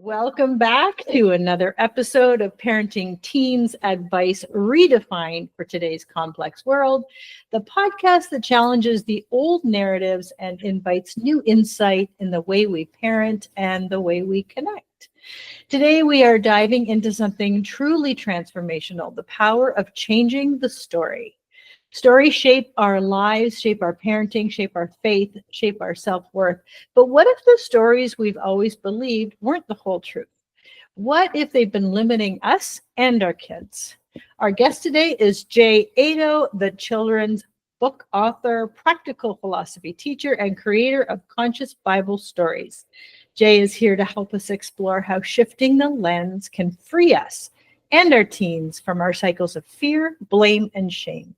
Welcome back to another episode of Parenting Teens Advice Redefined for Today's Complex World, the podcast that challenges the old narratives and invites new insight in the way we parent and the way we connect. Today, we are diving into something truly transformational, the power of changing the story. Stories shape our lives, shape our parenting, shape our faith, shape our self-worth. But what if the stories we've always believed weren't the whole truth? What if they've been limiting us and our kids? Our guest today is Jay Ado, the children's book author, practical philosophy teacher, and creator of Conscious Bible Stories. Jay is here to help us explore how shifting the lens can free us and our teens from our cycles of fear, blame, and shame.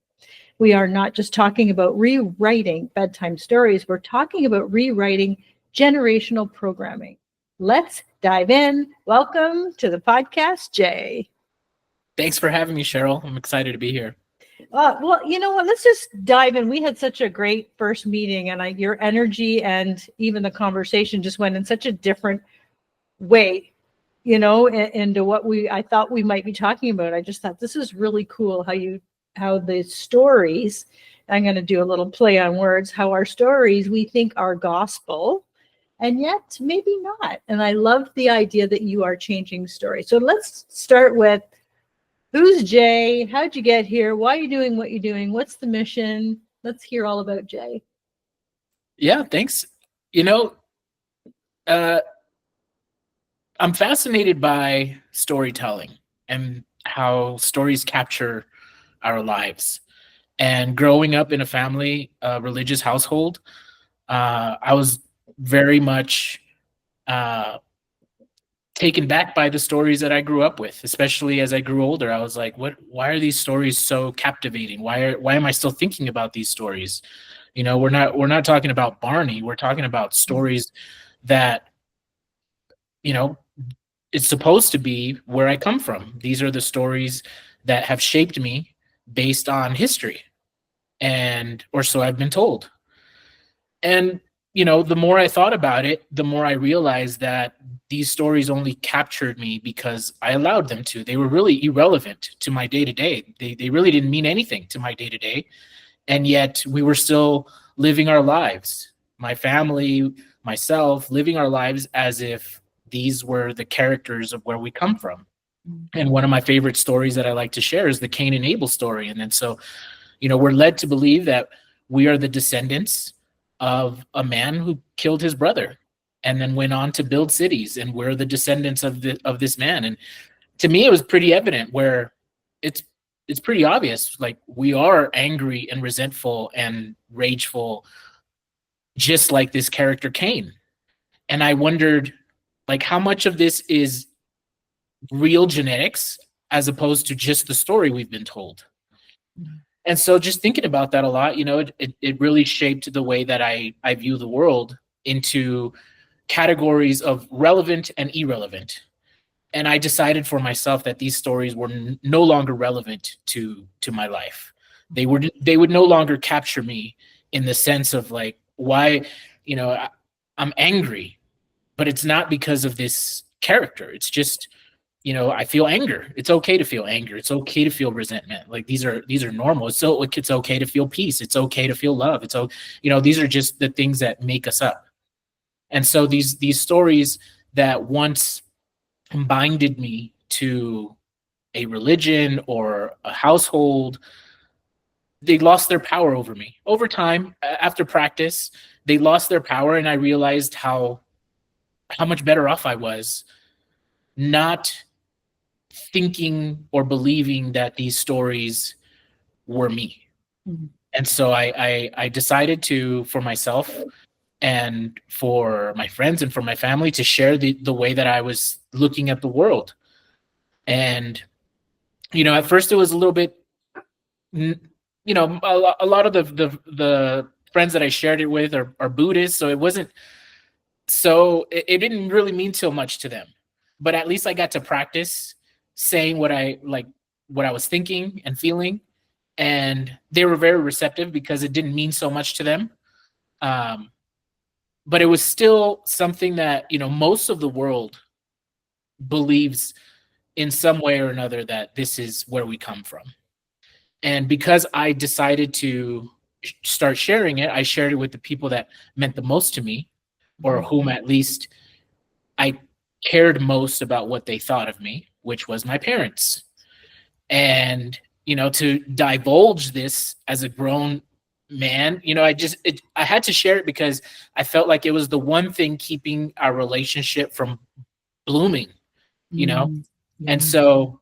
We are not just talking about rewriting bedtime stories. We're talking about rewriting generational programming. Let's dive in. Welcome to the podcast, Jay. Thanks for having me, Cheryl. I'm excited to be here. Well, you know what? Let's just dive in. We had such a great first meeting, and your energy and even the conversation just went in such a different way, into what I thought we might be talking about. I just thought this is really cool how the stories, I'm going to do a little play on words, how our stories we think are gospel, and yet maybe not. And I love the idea that you are changing stories. So let's start with, who's Jay? How'd you get here? Why are you doing what you're doing? What's the mission? Let's hear all about Jay. Yeah, thanks. I'm fascinated by storytelling and how stories capture our lives. And growing up in a religious household, I was very much taken back by the stories that I grew up with, especially as I grew older. I was like, why are these stories so captivating? Why am I still thinking about these stories? We're not talking about Barney. We're talking about stories that, it's supposed to be where I come from. These are the stories that have shaped me based on history, or so I've been told. And the more I thought about it, the more I realized that these stories only captured me because I allowed them to. They were really irrelevant to my day-to-day. They really didn't mean anything to my day-to-day. And yet we were still living our lives, my family, myself, living our lives as if these were the characters of where we come from. And one of my favorite stories that I like to share is the Cain and Abel story. And then so, we're led to believe that we are the descendants of a man who killed his brother and then went on to build cities. And we're the descendants of this man. And to me, it was pretty evident where it's pretty obvious. Like, we are angry and resentful and rageful, just like this character Cain. And I wondered, like, how much of this is real genetics as opposed to just the story we've been told. And so just thinking about that a lot, it really shaped the way that I view the world into categories of relevant and irrelevant. And I decided for myself that these stories were no longer relevant to my life. They would no longer capture me in the sense of like, why, I'm angry, but it's not because of this character. It's just, I feel anger. It's okay to feel anger. It's okay to feel resentment. Like, these are normal. So it's okay to feel peace. It's okay to feel love. These are just the things that make us up. And so these stories that once binded me to a religion or a household, they lost their power over me. Over time, after practice, they lost their power, and I realized how much better off I was not thinking or believing that these stories were me. Mm-hmm. And so I decided for myself and for my friends and for my family to share the way that I was looking at the world. And, at first it was a little bit, a lot of the friends that I shared it with are Buddhists. So it didn't really mean so much to them, but at least I got to practice saying what I was thinking and feeling. And they were very receptive because it didn't mean so much to them. But it was still something that, most of the world believes in some way or another that this is where we come from. And because I decided to start sharing it, I shared it with the people that meant the most to me, or whom at least I cared most about what they thought of me, which was my parents. And, to divulge this as a grown man, I had to share it because I felt like it was the one thing keeping our relationship from blooming, And so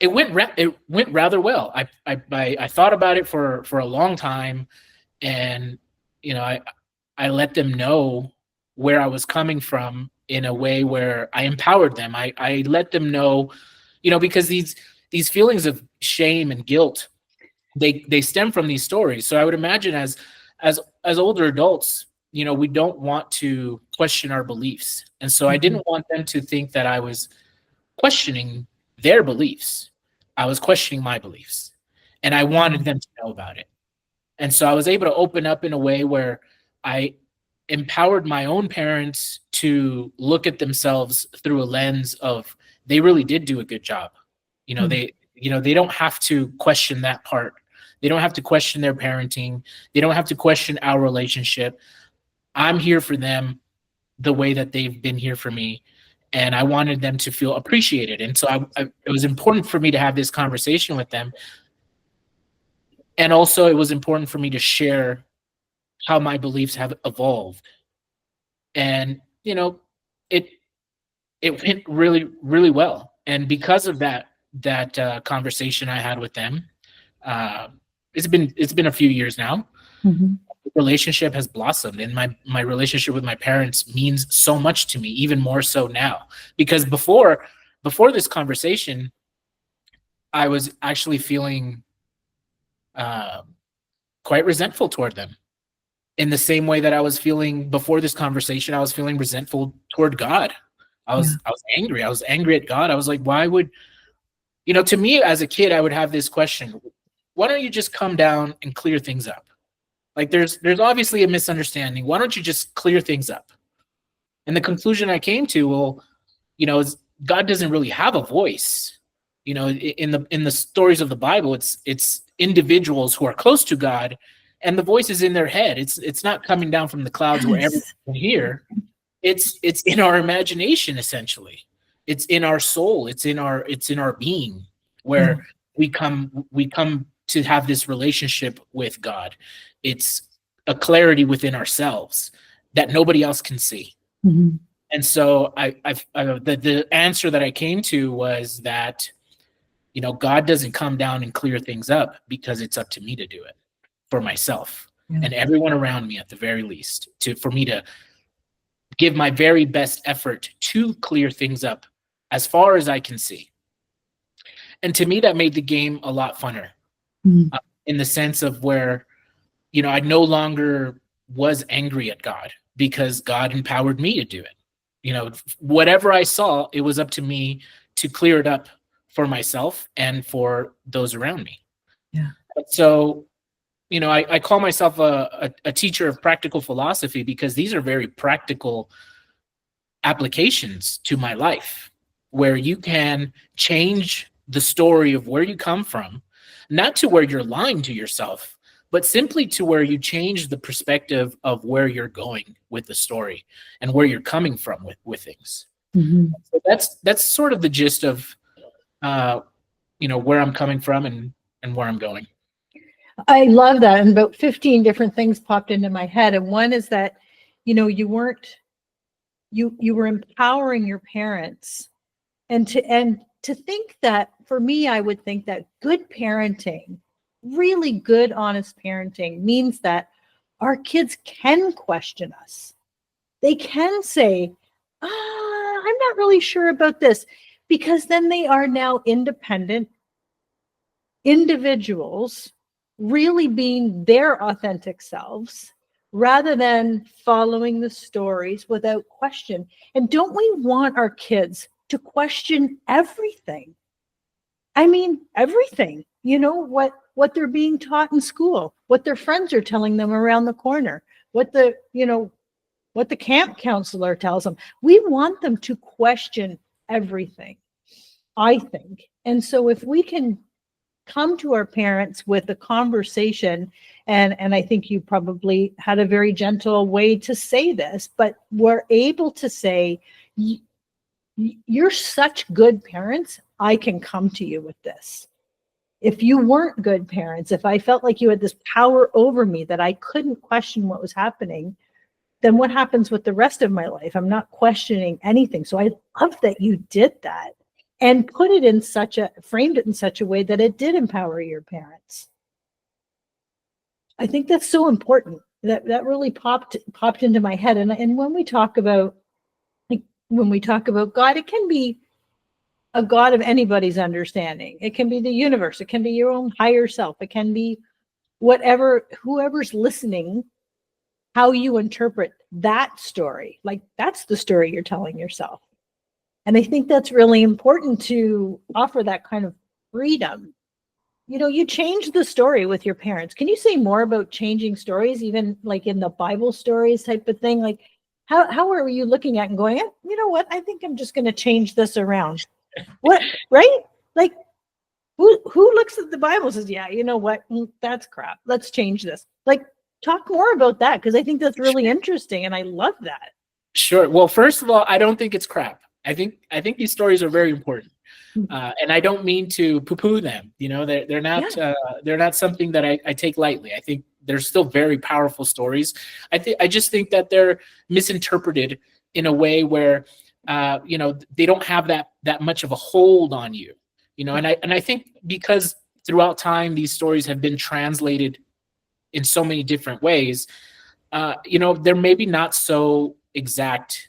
it went rather well. I thought about it for a long time, and I let them know where I was coming from in a way where I empowered them. I let them know, because these feelings of shame and guilt, they stem from these stories. So I would imagine as older adults, we don't want to question our beliefs. And so I didn't want them to think that I was questioning their beliefs. I was questioning my beliefs, and I wanted them to know about it. And so I was able to open up in a way where I empowered my own parents to look at themselves through a lens of they really did do a good job. They don't have to question that part. They don't have to question their parenting. They don't have to question our relationship. I'm here for them the way that they've been here for me. And I wanted them to feel appreciated. And so it was important for me to have this conversation with them. And also it was important for me to share how my beliefs have evolved. And, it went really, really well. And because of that conversation I had with them, it's been a few years now. Mm-hmm. The relationship has blossomed, and my relationship with my parents means so much to me, even more so now. Because before this conversation, I was actually feeling quite resentful toward them. In the same way that I was feeling before this conversation, I was feeling resentful toward God. I was angry. I was angry at God. I was like, why would, to me as a kid, I would have this question: why don't you just come down and clear things up? Like there's obviously a misunderstanding. Why don't you just clear things up? And the conclusion I came to, is God doesn't really have a voice. In the stories of the Bible, it's individuals who are close to God, and the voice is in their head. It's not coming down from the clouds where everyone can hear. It's in our imagination, essentially. It's in our soul. It's in our being, where we come to have this relationship with God. It's a clarity within ourselves that nobody else can see. Mm-hmm. And so the answer that I came to was that, God doesn't come down and clear things up because it's up to me to do it for myself and everyone around me, at the very least, for me to give my very best effort to clear things up as far as I can see. And to me, that made the game a lot funner, in the sense of where, I no longer was angry at God because God empowered me to do it. Whatever I saw, it was up to me to clear it up for myself and for those around me. Yeah. So, I call myself a teacher of practical philosophy because these are very practical applications to my life, where you can change the story of where you come from, not to where you're lying to yourself, but simply to where you change the perspective of where you're going with the story and where you're coming from with things. Mm-hmm. So that's sort of the gist of where I'm coming from and where I'm going. I love that. And about 15 different things popped into my head. And one is that, you were empowering your parents, and to think that, for me, I would think that good parenting, really good, honest parenting, means that our kids can question us. They can say, I'm not really sure about this, because then they are now independent individuals, really being their authentic selves, rather than following the stories without question. And don't we want our kids to question everything? I mean, everything, what they're being taught in school, what their friends are telling them around the corner, what what the camp counselor tells them. We want them to question everything, I think. And so if we can come to our parents with a conversation, and I think you probably had a very gentle way to say this, but we're able to say, you're such good parents, I can come to you with this. If you weren't good parents, if I felt like you had this power over me that I couldn't question what was happening, then what happens with the rest of my life? I'm not questioning anything. So I love that you did that and framed it in such a way that it did empower your parents. I think that's so important. That really popped into my head. And when we talk about God, it can be a God of anybody's understanding. It can be the universe. It can be your own higher self. It can be whoever's listening, how you interpret that story. Like, that's the story you're telling yourself. And I think that's really important to offer that kind of freedom. You change the story with your parents. Can you say more about changing stories, even like in the Bible stories type of thing? Like, how are you looking at and going, you know what? I think I'm just going to change this around. What, right? Like, who looks at the Bible and says, yeah, you know what? That's crap. Let's change this. Like, talk more about that, because I think that's really interesting, and I love that. Sure. Well, first of all, I don't think it's crap. I think these stories are very important, and I don't mean to poo-poo them. They're not something that I take lightly. I think they're still very powerful stories. I just think that they're misinterpreted in a way where they don't have that much of a hold on you. And I think because throughout time these stories have been translated in so many different ways, they're maybe not so exact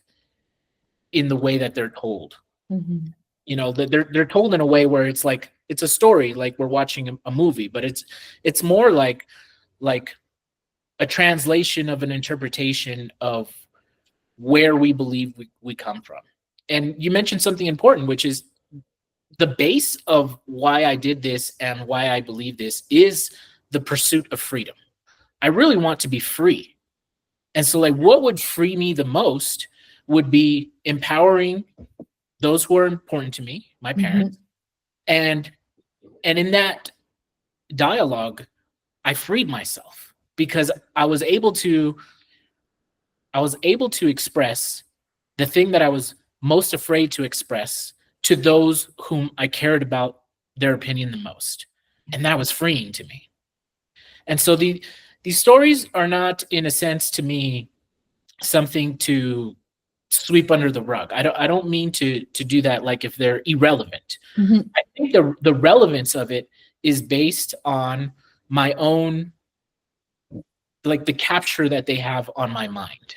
in the way that they're told. They're told in a way where it's like it's a story, like we're watching a movie, but it's more like a translation of an interpretation of where we believe we come from. And you mentioned something important, which is the base of why I did this and why I believe this is the pursuit of freedom. I really want to be free. And so, like, what would free me the most would be empowering those who are important to me, my parents. And in that dialogue, I freed myself because I was able to express the thing that I was most afraid to express to those whom I cared about their opinion the most. And that was freeing to me. And so these stories are not, in a sense, to me, something to sweep under the rug. I don't mean to do that, like if they're irrelevant. I think the relevance of it is based on my own, like the capture that they have on my mind.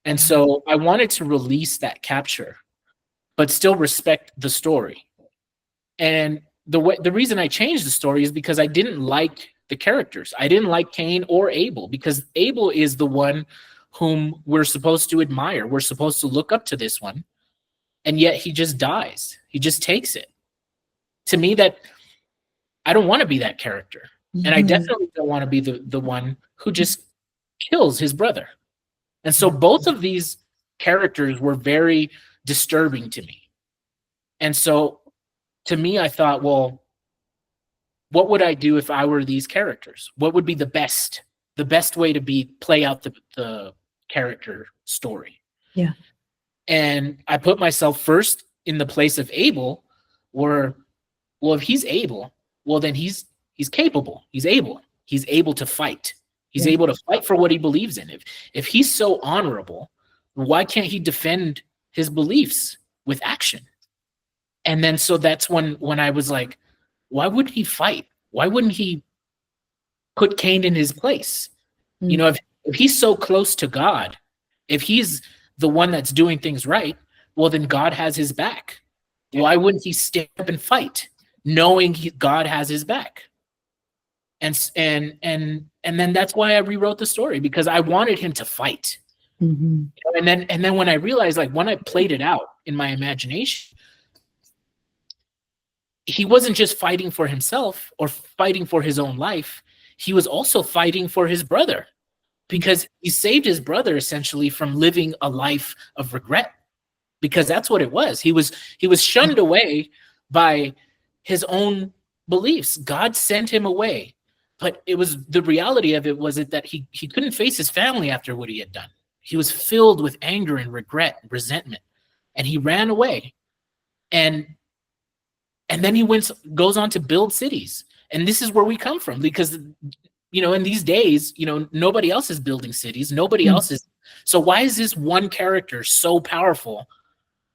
And so I wanted to release that capture, but still respect the story. And the reason I changed the story is because I didn't like the characters. I didn't like Cain or Abel, because Abel is the one whom we're supposed to admire. We're supposed to look up to this one. And yet he just dies. He just takes it. To me, that I don't want to be that character. And I definitely don't want to be the one who just kills his brother. And so both of these characters were very disturbing to me. And so to me, I thought, well, what would I do if I were these characters? What would be the best way to play out the character story? Yeah. And I put myself first in the place of Abel, where, well, if he's able, well, then he's capable. He's able to fight. He's able to fight for what he believes in. If he's so honorable, why can't he defend his beliefs with action? And then so that's when I was like, why wouldn't he fight? Why wouldn't he put Cain in his place? If he's so close to God, if he's the one that's doing things right, well, then God has his back. Why wouldn't he stand up and fight, knowing God has his back? And then that's why I rewrote the story, because I wanted him to fight. And then when I realized, like, when I played it out in my imagination, he wasn't just fighting for himself or fighting for his own life. He was also fighting for his brother. because he saved his brother essentially from living a life of regret, because that's what it was. He was shunned away by his own beliefs. God sent him away, but it was the reality of it was that he couldn't face his family after what he had done. He was filled with anger and regret, and resentment, and he ran away. And then he goes on to build cities. And this is where we come from, because in these days, nobody else is building cities. Nobody else is. So why is this one character so powerful?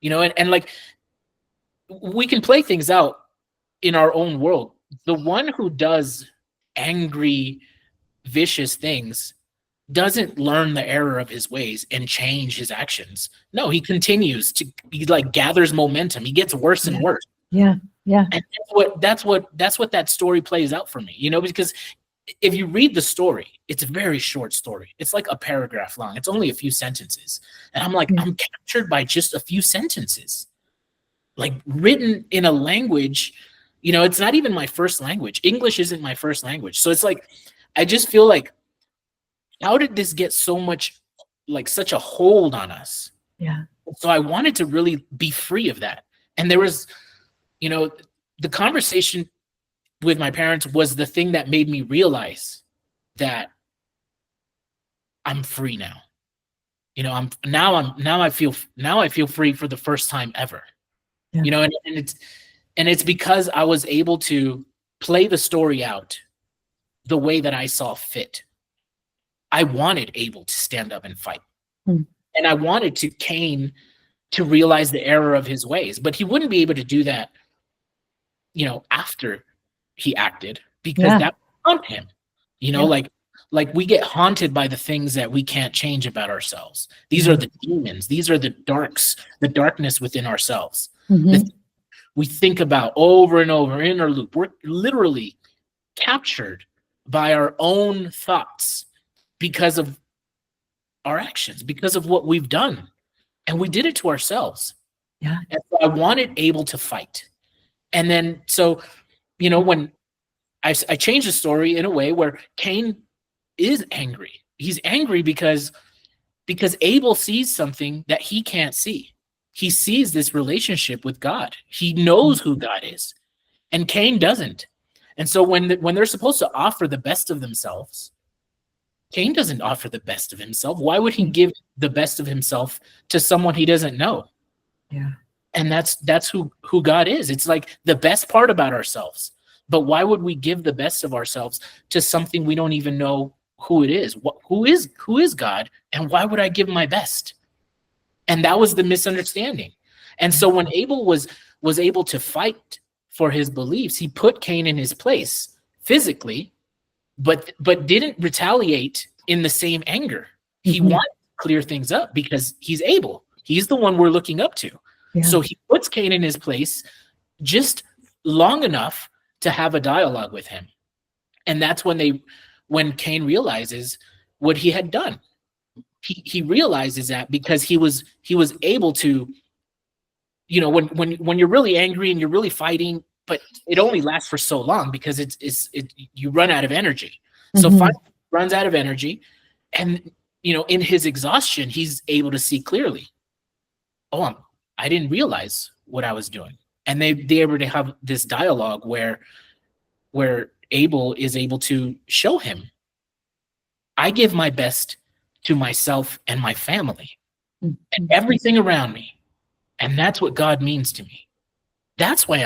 And like, we can play things out in our own world. The one who does angry, vicious things doesn't learn the error of his ways and change his actions. No, he continues to, he like gathers momentum. He gets worse and worse. Yeah. And that's what that story plays out for me, because if you read the story, it's a very short story. It's like a paragraph long. It's only a few sentences. And I'm like, I'm captured by just a few sentences, like written in a language, it's not even my first language. English isn't my first language. So it's like, I just feel like, how did this get so much, like such a hold on us? Yeah. So I wanted to really be free of that. And there was, the conversation with my parents was the thing that made me realize that I'm free now. I feel free for the first time ever. Yeah. And it's because I was able to play the story out the way that I saw fit. I wanted Abel to stand up and fight. And I wanted Cain to realize the error of his ways, but he wouldn't be able to do that, after he acted, because that would haunt him. Like we get haunted by the things that we can't change about ourselves. These are the demons. These are the darkness within ourselves. We think about over and over in our loop. We're literally captured by our own thoughts because of our actions, because of what we've done. And we did it to ourselves. Yeah. And so I wanted Abel to fight. And then, so, when I changed the story in a way where Cain is angry. He's angry because Abel sees something that he can't see. He sees this relationship with God. He knows who God is, and Cain doesn't. And so when they're supposed to offer the best of themselves, Cain doesn't offer the best of himself. Why would he give the best of himself to someone he doesn't know? Yeah. And that's who God is. It's like the best part about ourselves. But why would we give the best of ourselves to something we don't even know who it is? Who is God? And why would I give my best? And that was the misunderstanding. And so when Abel was able to fight for his beliefs, he put Cain in his place physically, but didn't retaliate in the same anger. He wanted to clear things up because he's Abel. He's the one we're looking up to. Yeah. So he puts Cain in his place just long enough to have a dialogue with him. And that's when Cain realizes what he had done. He realizes that because he was able to, when you're really angry and you're really fighting, but it only lasts for so long because you run out of energy. So fight runs out of energy, and in his exhaustion, he's able to see clearly. Oh, I didn't realize what I was doing. And they're able to have this dialogue where Abel is able to show him, I give my best to myself and my family and everything around me. And that's what God means to me. That's why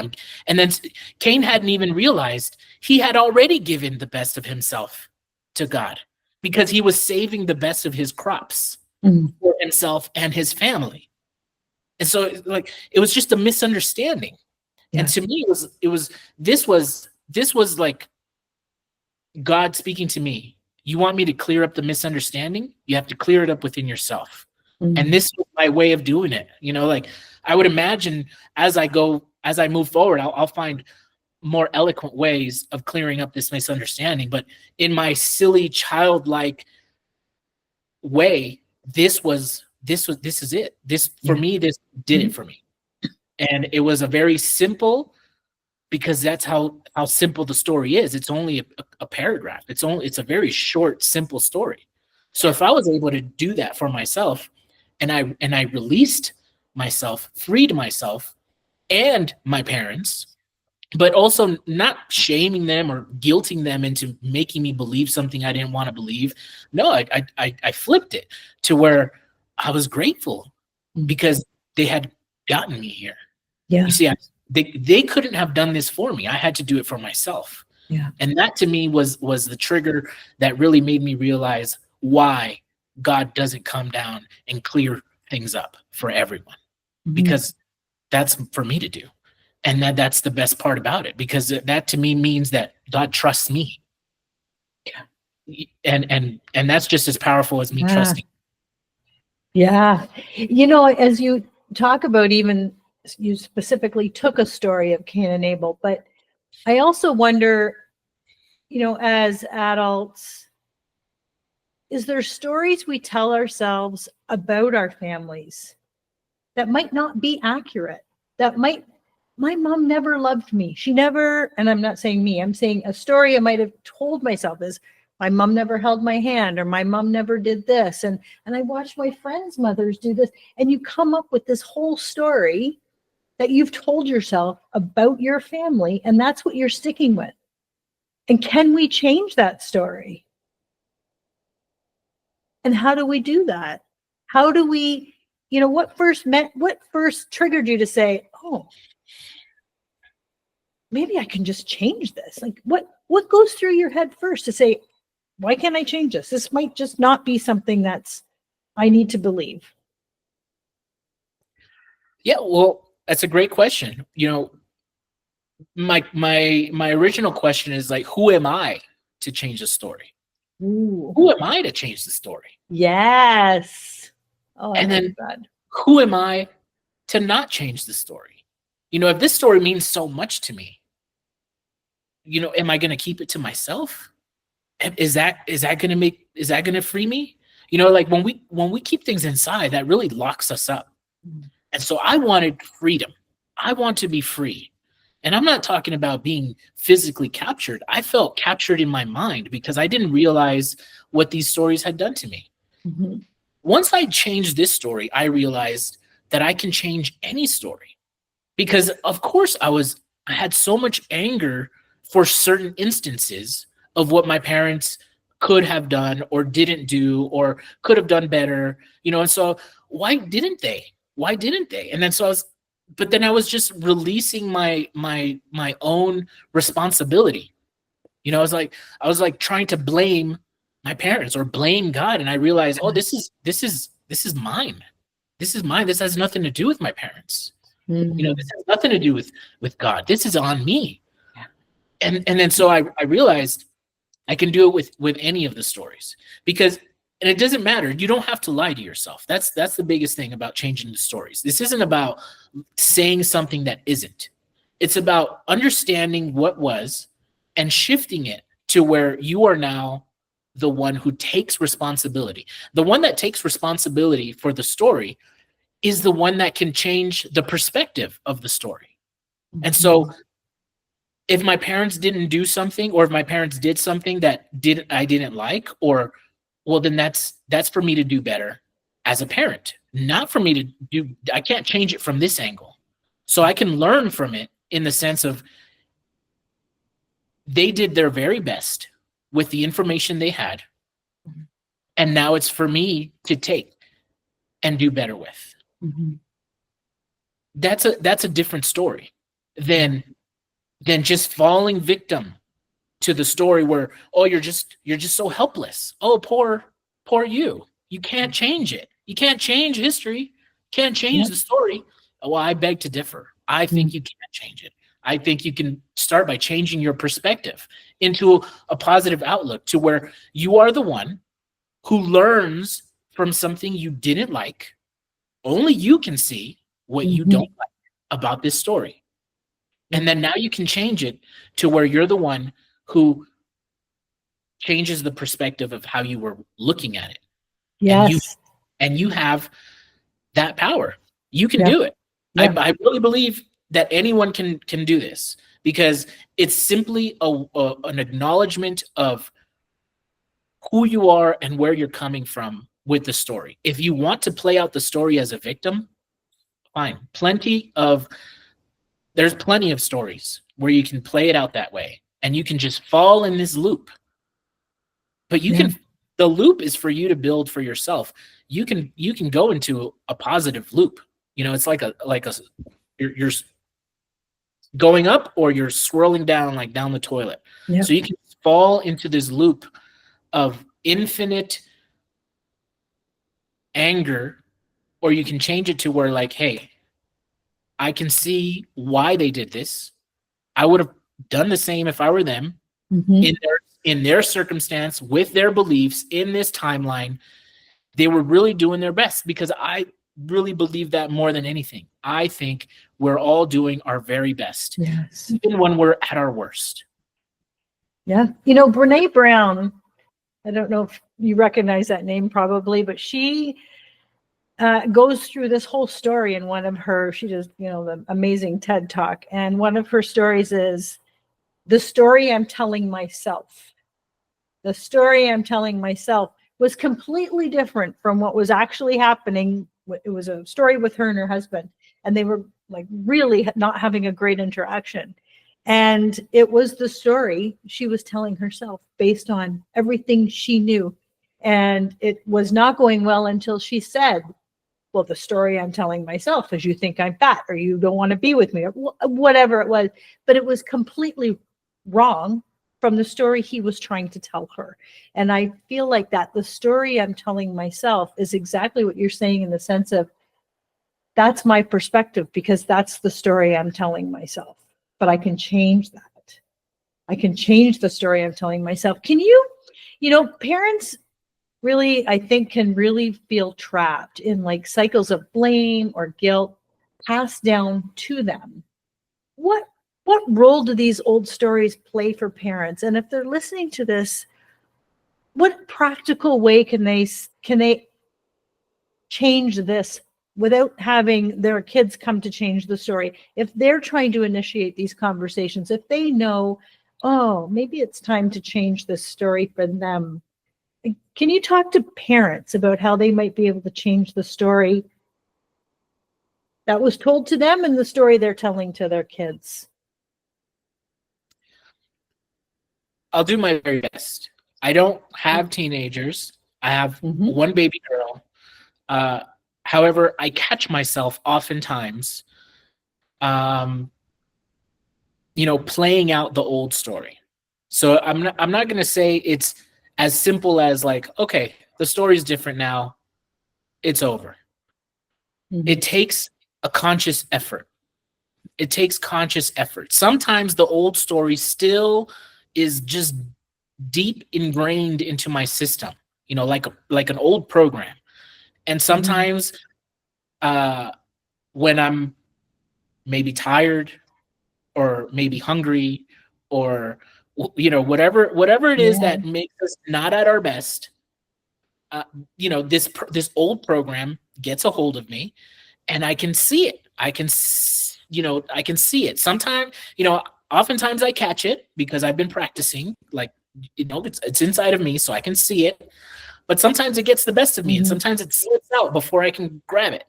and then Cain hadn't even realized he had already given the best of himself to God, because he was saving the best of his crops for himself and his family. And so it was just a misunderstanding. Yeah. And to me, this was like God speaking to me. You want me to clear up the misunderstanding? You have to clear it up within yourself. And this was my way of doing it. I would imagine as I move forward, I'll find more eloquent ways of clearing up this misunderstanding. But in my silly, childlike way, this is it. This for me, this did it for me. And it was a very simple, because that's how simple the story is. It's only a paragraph. It's a very short, simple story. So if I was able to do that for myself, and I released myself, freed myself and my parents, but also not shaming them or guilting them into making me believe something I didn't want to believe. No, I flipped it to where I was grateful because they had gotten me here. Yeah. You see, they couldn't have done this for me. I had to do it for myself. Yeah. And that to me was the trigger that really made me realize why God doesn't come down and clear things up for everyone, because that's for me to do. And that's the best part about it, because that to me means that God trusts me. And that's just as powerful as me trusting. Yeah. You know, as you talk about, even you specifically took a story of Cain and Abel, but I also wonder, you know, as adults, is there stories we tell ourselves about our families that might not be accurate? That might, my mom never loved me. She never, and I'm not saying me, I'm saying a story I might have told myself is, my mom never held my hand, or my mom never did this. And I watched my friends' mothers do this. And you come up with this whole story that you've told yourself about your family, and that's what you're sticking with. And can we change that story? And how do we do that? How do we, you know, what first triggered you to say, oh, maybe I can just change this? Like what goes through your head first to say, why can't I change this? This might just not be something that's I need to believe. Yeah, well, that's a great question. You know, my original question is like, who am I to change the story? Ooh. Who am I to change the story? Yes. Oh, and then that. Who am I to not change the story? You know, if this story means so much to me, you know, am I going to keep it to myself? Is that going to free me? You know, like when we keep things inside, that really locks us up. And so I wanted freedom. I want to be free. And I'm not talking about being physically captured. I felt captured in my mind because I didn't realize what these stories had done to me. Mm-hmm. Once I changed this story, I realized that I can change any story. Because of course I had so much anger for certain instances of what my parents could have done or didn't do or could have done better, you know, and so why didn't they? And then but then I was just releasing my own responsibility. You know, I was like trying to blame my parents or blame God, and I realized, oh, this is mine. This is mine. This has nothing to do with my parents. Mm-hmm. You know, this has nothing to do with God. This is on me. And then so I realized I can do it with any of the stories, because, and it doesn't matter. You don't have to lie to yourself. That's the biggest thing about changing the stories. This isn't about saying something that isn't. It's about understanding what was and shifting it to where you are now the one who takes responsibility. The one that takes responsibility for the story is the one that can change the perspective of the story. And so if my parents didn't do something, or if my parents did something that I didn't like, or, well, then that's for me to do better as a parent, not for me to do. I can't change it from this angle. So I can learn from it in the sense of they did their very best with the information they had. And now it's for me to take and do better with. Mm-hmm. That's a different story than just falling victim to the story where, oh, you're just so helpless. Oh, poor you. You can't change it. You can't change history. Can't change the story. Well, I beg to differ. I think you can't change it. I think you can start by changing your perspective into a positive outlook to where you are the one who learns from something you didn't like. Only you can see what you don't like about this story. And then now you can change it to where you're the one who changes the perspective of how you were looking at it. Yes. And you have that power. You can do it. Yeah. I really believe that anyone can do this, because it's simply an acknowledgement of who you are and where you're coming from with the story. If you want to play out the story as a victim, fine. There's plenty of stories where you can play it out that way, and you can just fall in this loop. But the loop is for you to build for yourself. You can go into a positive loop. It's like you're going up, or you're swirling down, like down the toilet. So you can fall into this loop of infinite anger, or you can change it to where, like, hey, I can see why they did this. I would have done the same if I were them, in their circumstance, with their beliefs, in this timeline. They were really doing their best, because I really believe that more than anything. I think we're all doing our very best, even when we're at our worst. Yeah. Brene Brown, I don't know if you recognize that name, probably, but she goes through this whole story in one of her, she does, the amazing TED Talk. And one of her stories is the story I'm telling myself. The story I'm telling myself was completely different from what was actually happening. It was a story with her and her husband, and they were like really not having a great interaction. And it was the story she was telling herself based on everything she knew. And it was not going well until she said, well, the story I'm telling myself is you think I'm fat, or you don't want to be with me, or whatever it was. But it was completely wrong from the story he was trying to tell her. And I feel like that the story I'm telling myself is exactly what you're saying, in the sense of that's my perspective, because that's the story I'm telling myself. But I can change that. I can change the story I'm telling myself. Can you, parents really, I think, can really feel trapped in like cycles of blame or guilt passed down to them. What role do these old stories play for parents? And if they're listening to this, what practical way can they change this without having their kids come to change the story? If they're trying to initiate these conversations, if they know, oh, maybe it's time to change this story for them. Can you talk to parents about how they might be able to change the story that was told to them and the story they're telling to their kids? I'll do my very best. I don't have teenagers. I have one baby girl. However, I catch myself oftentimes, playing out the old story. So I'm not going to say it's as simple as like, okay, the story's different now, it's over. It takes a conscious effort. It takes conscious effort. Sometimes the old story still is just deep ingrained into my system, like an old program. And sometimes when I'm maybe tired, or maybe hungry, or whatever it is that makes us not at our best, this old program gets a hold of me, and I can see it. I can see it. Sometimes, oftentimes I catch it because I've been practicing, like, it's inside of me, so I can see it. But sometimes it gets the best of me, and sometimes it slips out before I can grab it.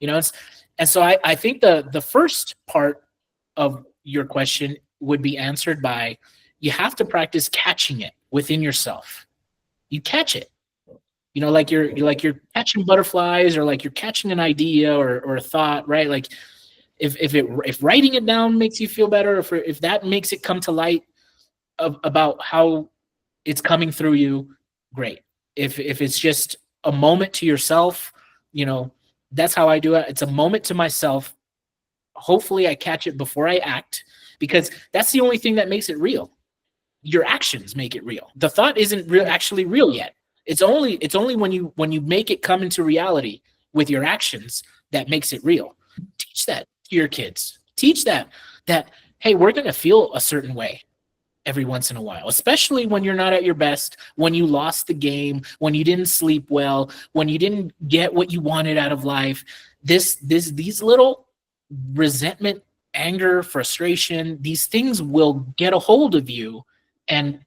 And so I think the first part of your question would be answered by, you have to practice catching it within yourself. You catch it, like you're catching butterflies, or like you're catching an idea or a thought, right? Like if writing it down makes you feel better, if that makes it come to light about how it's coming through you, great. If it's just a moment to yourself, that's how I do it. It's a moment to myself. Hopefully I catch it before I act, because that's the only thing that makes it real. Your actions make it real. The thought isn't actually real yet. It's only when you make it come into reality with your actions that makes it real. Teach that to your kids. Teach that hey, we're going to feel a certain way every once in a while, especially when you're not at your best, when you lost the game, when you didn't sleep well, when you didn't get what you wanted out of life. These little resentment, anger, frustration, these things will get a hold of you, and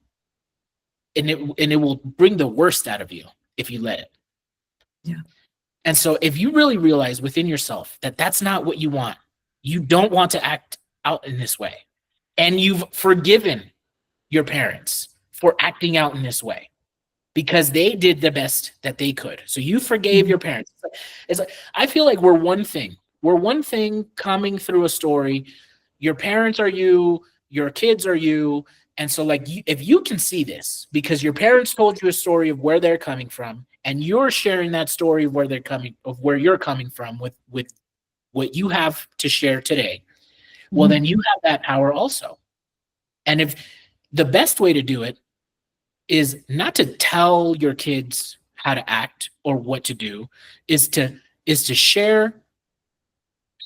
and it will bring the worst out of you if you let it. Yeah. And so if you really realize within yourself that that's not what you want, you don't want to act out in this way, and you've forgiven your parents for acting out in this way because they did the best that they could. So you forgave your parents. It's like I feel like we're one thing. We're one thing coming through a story. Your parents are you, your kids are you. And so like if you can see this because your parents told you a story of where they're coming from and you're sharing that story of where you're coming from with what you have to share today, well then you have that power also. And if the best way to do it is not to tell your kids how to act or what to do, is to share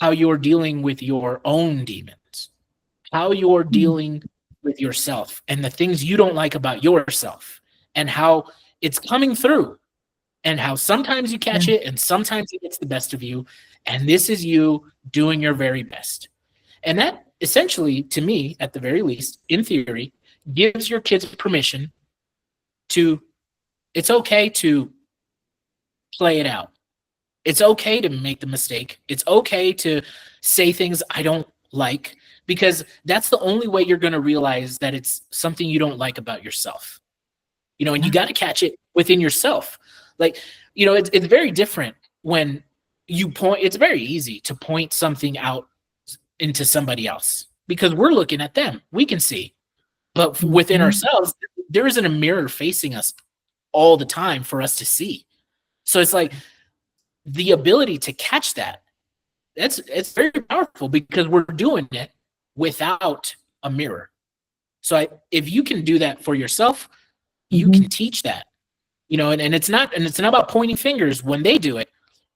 how you're dealing with your own demons, how you're dealing with yourself and the things you don't like about yourself, and how it's coming through, and how sometimes you catch it and sometimes it gets the best of you, and this is you doing your very best. And that essentially, to me, at the very least, in theory, gives your kids permission to, it's okay to play it out. It's okay to make the mistake. It's okay to say things I don't like, because that's the only way you're going to realize that it's something you don't like about yourself. And you got to catch it within yourself. Like, it's very different when you point, it's very easy to point something out into somebody else because we're looking at them. We can see. But within ourselves, there isn't a mirror facing us all the time for us to see. So it's like the ability to catch that, it's very powerful because we're doing it without a mirror. So if you can do that for yourself, you can teach that, and it's not about pointing fingers when they do it.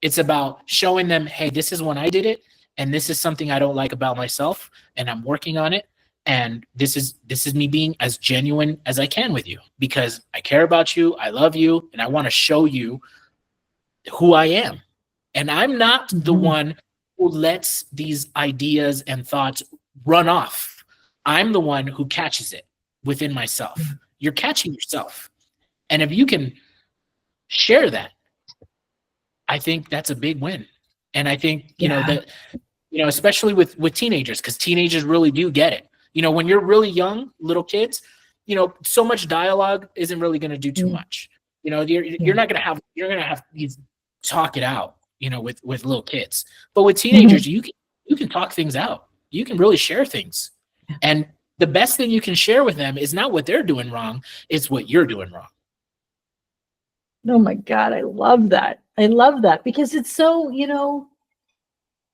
It's about showing them, hey, this is when I did it, and this is something I don't like about myself, and I'm working on it. And this is me being as genuine as I can with you because I care about you, I love you, and I want to show you who I am. And I'm not the one who lets these ideas and thoughts run off. I'm the one who catches it within myself. You're catching yourself. And if you can share that, I think that's a big win. And I think, that, especially with teenagers, because teenagers really do get it. When you're really young, little kids, so much dialogue isn't really going to do too much. You're not going to have, you're going to have these talk it out, with little kids. But with teenagers, you can talk things out. You can really share things. And the best thing you can share with them is not what they're doing wrong, it's what you're doing wrong. Oh my God, I love that. I love that because it's so,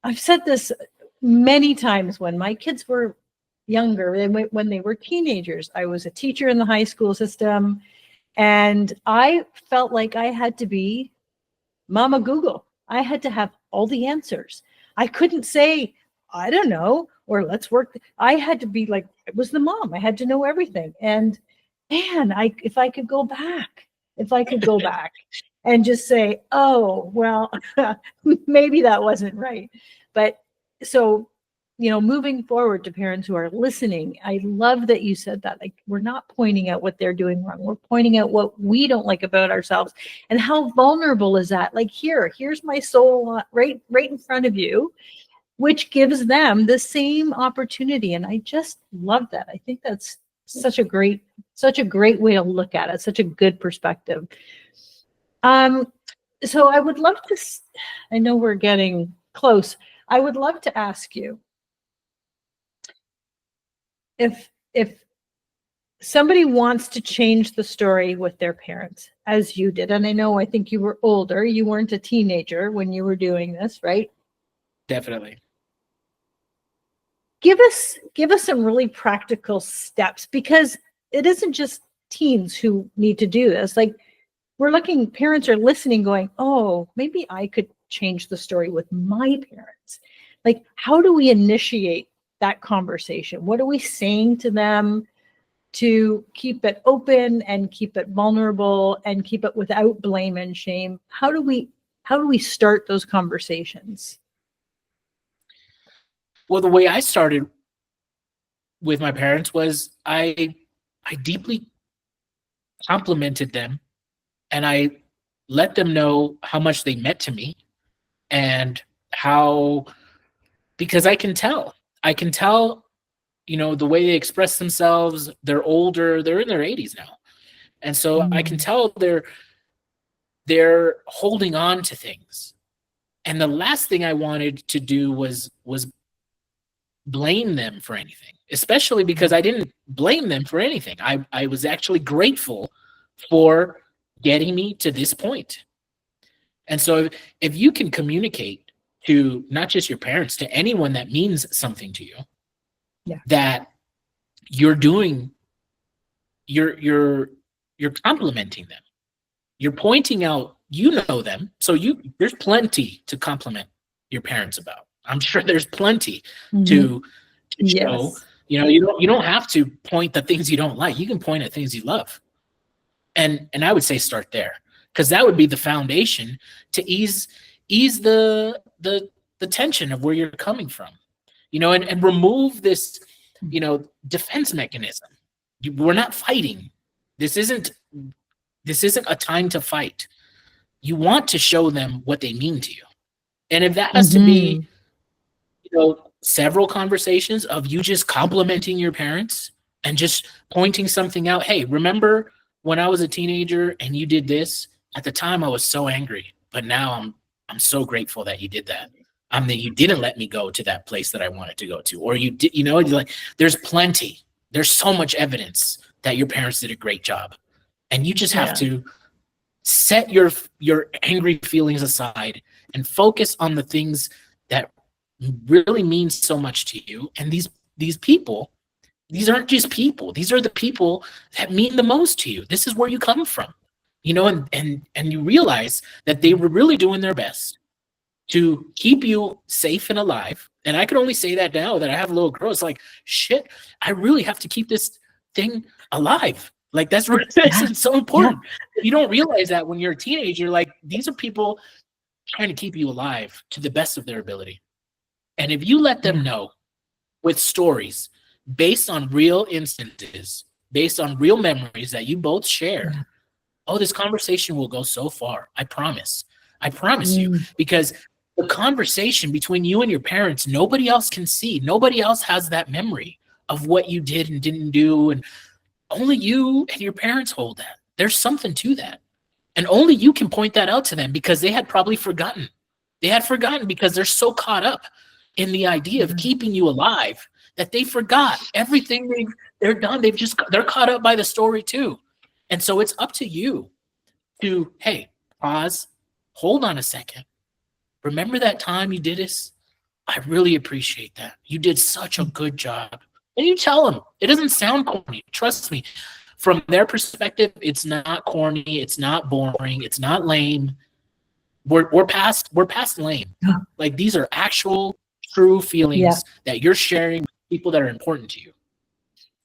I've said this many times when my kids were younger, when they were teenagers. I was a teacher in the high school system, and I felt like I had to be Mama Google. I had to have all the answers. I couldn't say, I don't know, or let's work. I had to be like, it was the mom. I had to know everything. And man, if I could go back and just say, oh, well, maybe that wasn't right. But so, moving forward to parents who are listening, I love that you said that. Like, we're not pointing out what they're doing wrong. We're pointing out what we don't like about ourselves. And how vulnerable is that? Like, here's my soul right in front of you, which gives them the same opportunity. And I just love that. I think that's such a great way to look at it. Such a good perspective. So I would love to, I know we're getting close. I would love to ask you if somebody wants to change the story with their parents as you did, and I think you were older, you weren't a teenager when you were doing this, right? Definitely. Give us some really practical steps, because it isn't just teens who need to do this. Like, parents are listening going, oh, maybe I could change the story with my parents. Like, how do we initiate that conversation? What are we saying to them to keep it open and keep it vulnerable and keep it without blame and shame? How do we start those conversations? Well, the way I started with my parents was I deeply complimented them, and I let them know how much they meant to me, and how, because I can tell, the way they express themselves. They're older, they're in their 80s now. And so I can tell they're holding on to things. And the last thing I wanted to do was blame them for anything, especially because I didn't blame them for anything. I was actually grateful for getting me to this point. And so if you can communicate to not just your parents, to anyone that means something to you, that you're complimenting them. You're pointing out, them. So there's plenty to compliment your parents about. I'm sure there's plenty to show. You don't have to point the things you don't like. You can point at things you love. And I would say start there, because that would be the foundation to ease the tension of where you're coming from. And remove this, defense mechanism. We're not fighting. This isn't a time to fight. You want to show them what they mean to you. And if that has to be, several conversations of you just complimenting your parents and just pointing something out. Hey, remember when I was a teenager and you did this? At the time I was so angry, but now I'm so grateful that you did that. That you didn't let me go to that place that I wanted to go to, or you did, there's plenty. There's so much evidence that your parents did a great job, and you just have to set your angry feelings aside and focus on the things that really mean so much to you. And these people, these aren't just people. These are the people that mean the most to you. This is where you come from, and you realize that they were really doing their best to keep you safe and alive. And I can only say that now that I have a little girl. It's like, shit, I really have to keep this thing alive. Like, that's so important. You don't realize that when you're a teenager. Like, these are people trying to keep you alive to the best of their ability. And if you let them know with stories based on real instances, based on real memories that you both share, this conversation will go so far. I promise you, because the conversation between you and your parents, nobody else can see. Nobody else has that memory of what you did and didn't do. And only you and your parents hold that. There's something to that. And only you can point that out to them, because they had probably forgotten. They had forgotten because they're so caught up in the idea of keeping you alive that they forgot everything they're done. They're caught up by the story too. And so it's up to you to, hey, pause, hold on a second. Remember that time you did this? I really appreciate that. You did such a good job. And you tell them. It doesn't sound corny. Trust me. From their perspective, it's not corny. It's not boring. It's not lame. We're past lame. Like, these are actual, true feelings that you're sharing with people that are important to you.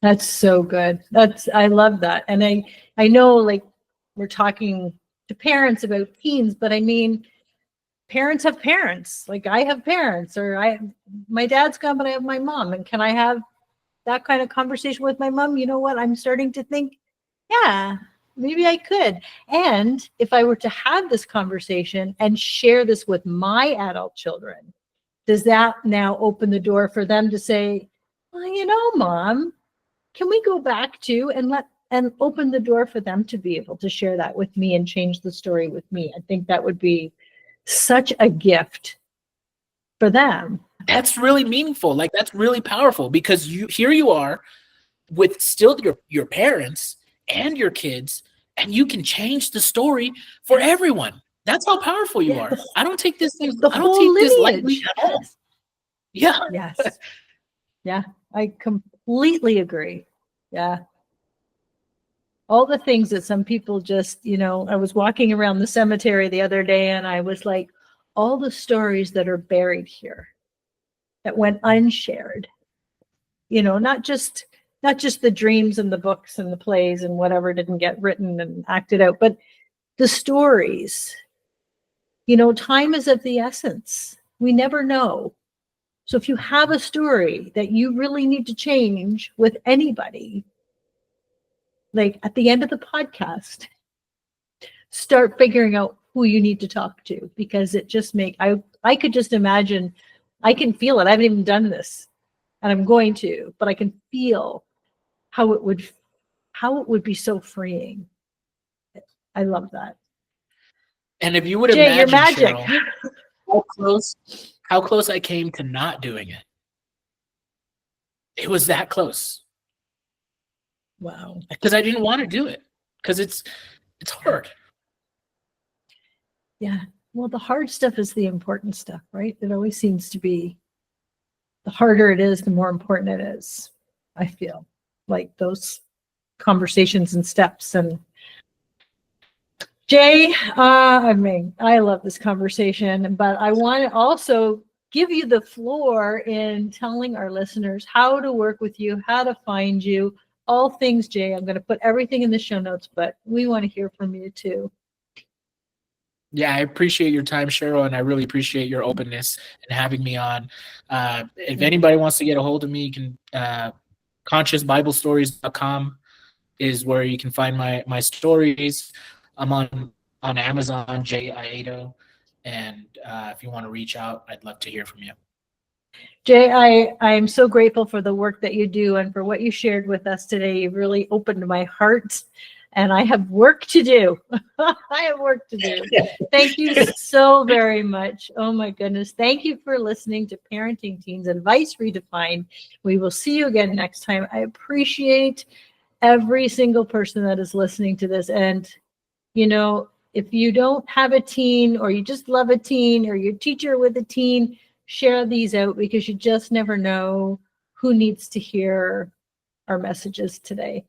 That's so good. I love that. And I know, like, we're talking to parents about teens, but I mean, parents have parents. Like, I have parents, or my dad's gone, but I have my mom. And can I have that kind of conversation with my mom? You know what? I'm starting to think, maybe I could. And if I were to have this conversation and share this with my adult children, does that now open the door for them to say, well, Mom, can we go back to and open the door for them to be able to share that with me and change the story with me? I think that would be such a gift for them. That's really meaningful. Like, that's really powerful, because here you are with still your parents and your kids, and you can change the story for everyone. That's how powerful you are. I don't take this thing. I don't take this lightly at all. Yeah. Yes. Yeah. I completely agree. Yeah. All the things that some people just, I was walking around the cemetery the other day, and I was like, all the stories that are buried here that went unshared, not just the dreams and the books and the plays and whatever didn't get written and acted out, but the stories. Time is of the essence. We never know. So if you have a story that you really need to change with anybody, like at the end of the podcast, start figuring out who you need to talk to, because it just I could just imagine, I can feel it. I haven't even done this and I'm going to, but I can feel how it would be so freeing. I love that. And if you would Jay, you're imagine, magic. Cheryl, how close I came to not doing it. It was that close. Wow. Because I didn't want to do it. Because it's hard. Yeah. Well, the hard stuff is the important stuff, right? It always seems to be, the harder it is, the more important it is. I feel like those conversations and steps. And Jay, I mean, I love this conversation, but I want to also give you the floor in telling our listeners how to work with you, how to find you, all things, Jay. I'm going to put everything in the show notes, but we want to hear from you too. Yeah, I appreciate your time, Cheryl, and I really appreciate your openness and having me on. If anybody wants to get a hold of me, you can consciousbiblestories.com is where you can find my stories. I'm on Amazon, Jay Iedo, and if you want to reach out, I'd love to hear from you. Jay, I'm so grateful for the work that you do and for what you shared with us today. You've really opened my heart, and I have work to do. I have work to do. Thank you so very much. Oh my goodness. Thank you for listening to Parenting Teens Advice Redefined. We will see you again next time. I appreciate every single person that is listening to this. And, you know, if you don't have a teen, or you just love a teen, or you're a teacher with a teen, share these out, because you just never know who needs to hear our messages today.